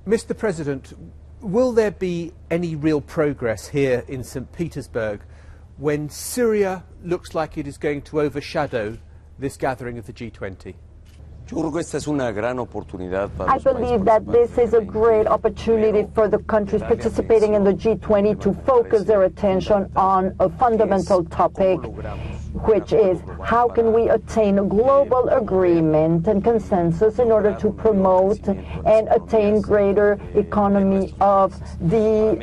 Mr. President, will there be any real progress here in St. Petersburg when Syria looks like it is going to overshadow this gathering of the G20? I believe that this is a great opportunity for the countries participating in the G20 to focus their attention on a fundamental topic, which is how can we attain a global agreement and consensus in order to promote and attain greater economy of the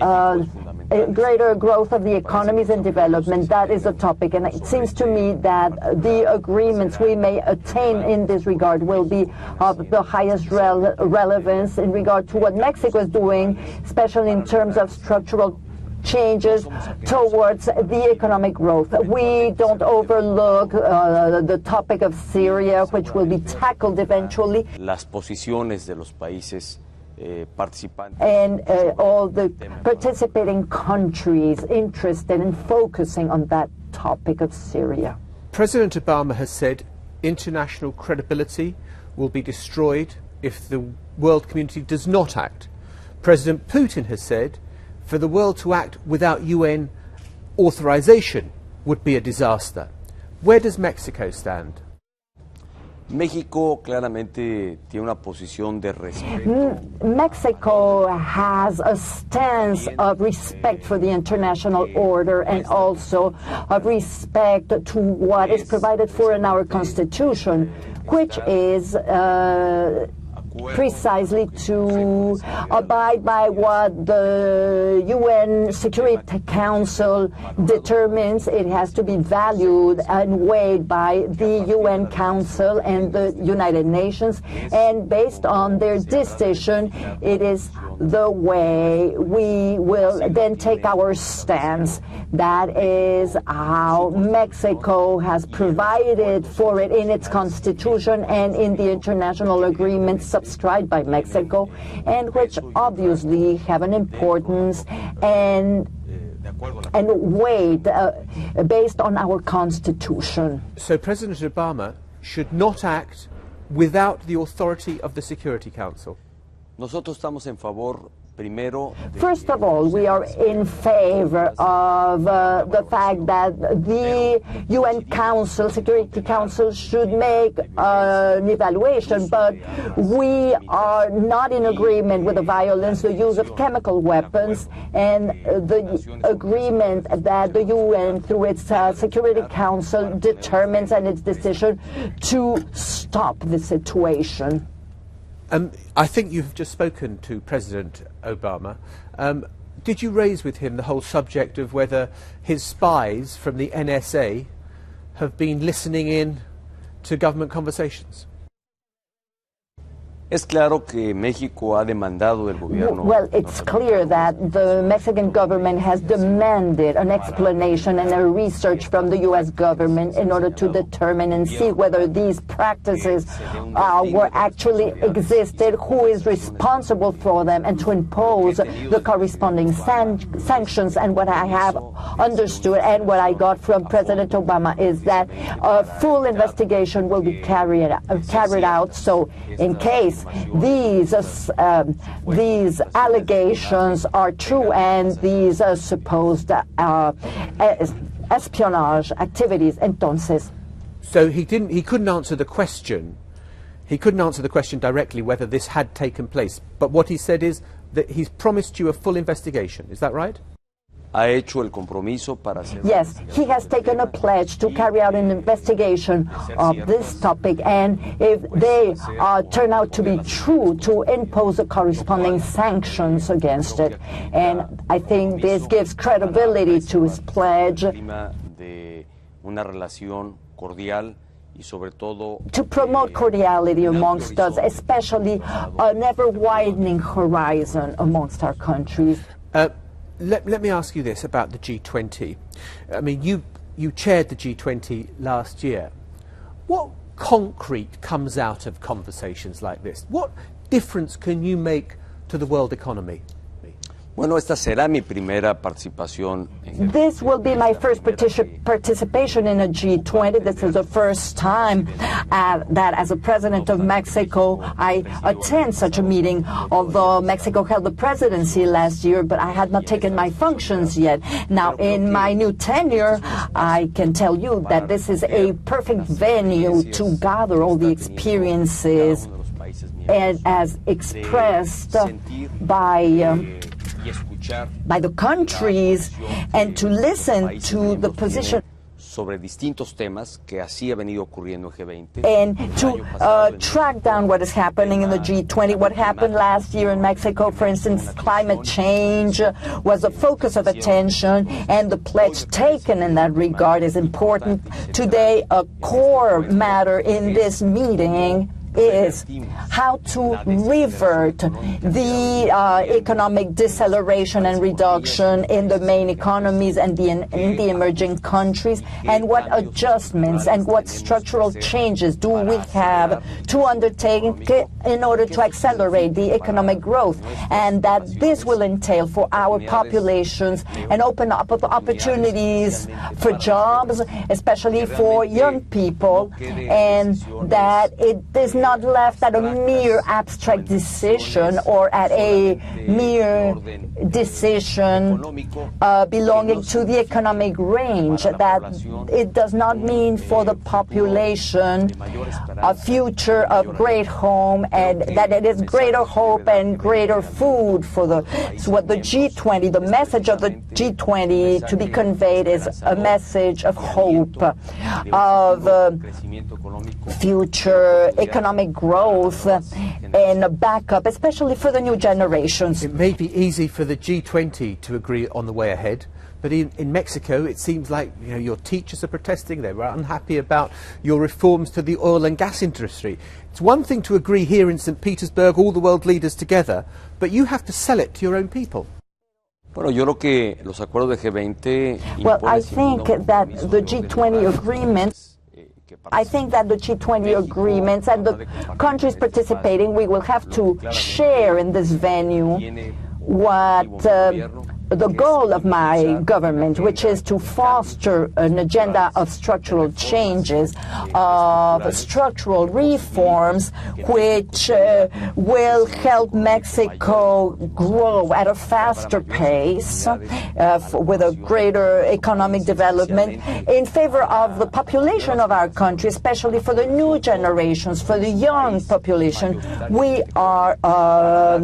greater growth of the economies and development. That is a topic, and it seems to me that the agreements we may attain in this regard will be of the highest relevance in regard to what Mexico is doing, especially in terms of structural changes towards the economic growth. We don't overlook the topic of Syria, which will be tackled eventually. Las posiciones de los países and all the participating countries interested in focusing on that topic of Syria. President Obama has said international credibility will be destroyed if the world community does not act. President Putin has said for the world to act without UN authorization would be a disaster. Where does Mexico stand? México claramente tiene una posición de respeto. Mexico has a stance of respect for the international order and also of respect to what is provided for in our Constitution, which is precisely to abide by what the UN Security Council determines. It has to be valued and weighed by the UN Council and the United Nations, and based on their decision, it is the way we will then take our stance. That is how Mexico has provided for it in its constitution and in the international agreements subscribed by Mexico, and which obviously have an importance and weight based on our constitution. So President Obama should not act without the authority of the Security Council? Nosotros estamos en favor. First of all, we are in favor of the fact that the UN Council, Security Council, should make an evaluation, but we are not in agreement with the violence, the use of chemical weapons, and the agreement that the UN, through its Security Council, determines and its decision to stop the situation. I think you've just spoken to President Obama. Did you raise with him the whole subject of whether his spies from the NSA have been listening in to government conversations? Es claro que México ha demandado el gobierno. Well, it's clear that the Mexican government has demanded an explanation and a research from the U.S. government in order to determine and see whether these practices were actually existed, who is responsible for them, and to impose the corresponding sanctions. And what I have understood and what I got from President Obama is that a full investigation will be carried out. So in case these allegations are true and these supposed espionage activities, entonces. So he couldn't answer the question. He couldn't answer the question directly whether this had taken place. But what he said is that he's promised you a full investigation. Is that right? Ha hecho el compromiso para hacer. Yes, he has taken a pledge to carry out an investigation of this topic, and if they turn out to be true, to impose the corresponding sanctions against it. And I think this gives credibility to his pledge De una relación cordial y sobre todo to promote cordiality amongst us, especially an ever-widening horizon amongst our countries. Let me ask you this about the G20. I mean, you chaired the G20 last year. What concrete comes out of conversations like this? What difference can you make to the world economy? Bueno, esta será mi primera participación en el This will be my first participation in a G20. This is the first time that as a president of Mexico, I attend such a meeting, although Mexico held the presidency last year, but I had not taken my functions yet. Now, in my new tenure, I can tell you that this is a perfect venue to gather all the experiences and as expressed by the countries and to listen to the position sobre distintos temas que así ha venido ocurriendo en G20 and to track down what is happening in the G20. What happened last year in Mexico, for instance, climate change was a focus of attention, and the pledge taken in that regard is important. Today, a core matter in this meeting is how to revert the economic deceleration and reduction in the main economies and in the emerging countries, and what adjustments and what structural changes do we have to undertake in order to accelerate the economic growth, and that this will entail for our populations and open up opportunities for jobs, especially for young people, and that it is not left at a mere abstract decision or at a mere decision belonging to the economic range, that it does not mean for the population a future of great home, and that it is greater hope and greater food for the, so what the G20, the message of the G20 to be conveyed is a message of hope, of future economic growth and a backup, especially for the new generations. It may be easy for the G20 to agree on the way ahead, but in Mexico it seems like your teachers are protesting, they were unhappy about your reforms to the oil and gas industry. It's one thing to agree here in St. Petersburg, all the world leaders together, but you have to sell it to your own people. Bueno, yo creo que los acuerdos de G20 Well, I think that the G20 agreements and the countries participating, we will have to share in this venue what the goal of my government, which is to foster an agenda of structural changes, of structural reforms, which will help Mexico grow at a faster pace with a greater economic development in favor of the population of our country, especially for the new generations, for the young population. We are a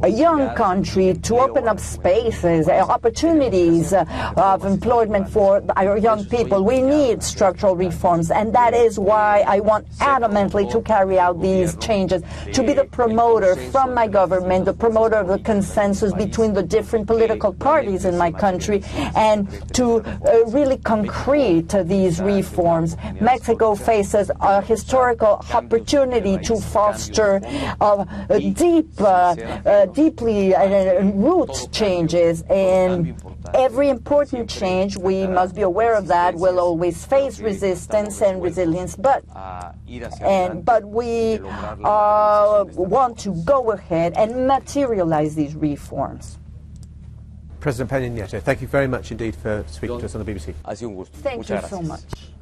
young country to open up spaces, opportunities of employment for our young people. We need structural reforms, and that is why I want adamantly to carry out these changes, to be the promoter from my government, the promoter of the consensus between the different political parties in my country, and to really concrete these reforms. Mexico faces a historical opportunity to foster deeply root changes, and every important change, we must be aware of that, will always face resistance and resilience, but we want to go ahead and materialize these reforms. President Peña Nieto, thank you very much indeed for speaking to us on the BBC. Ha sido un gusto. Thank Muchas you so gracias. much.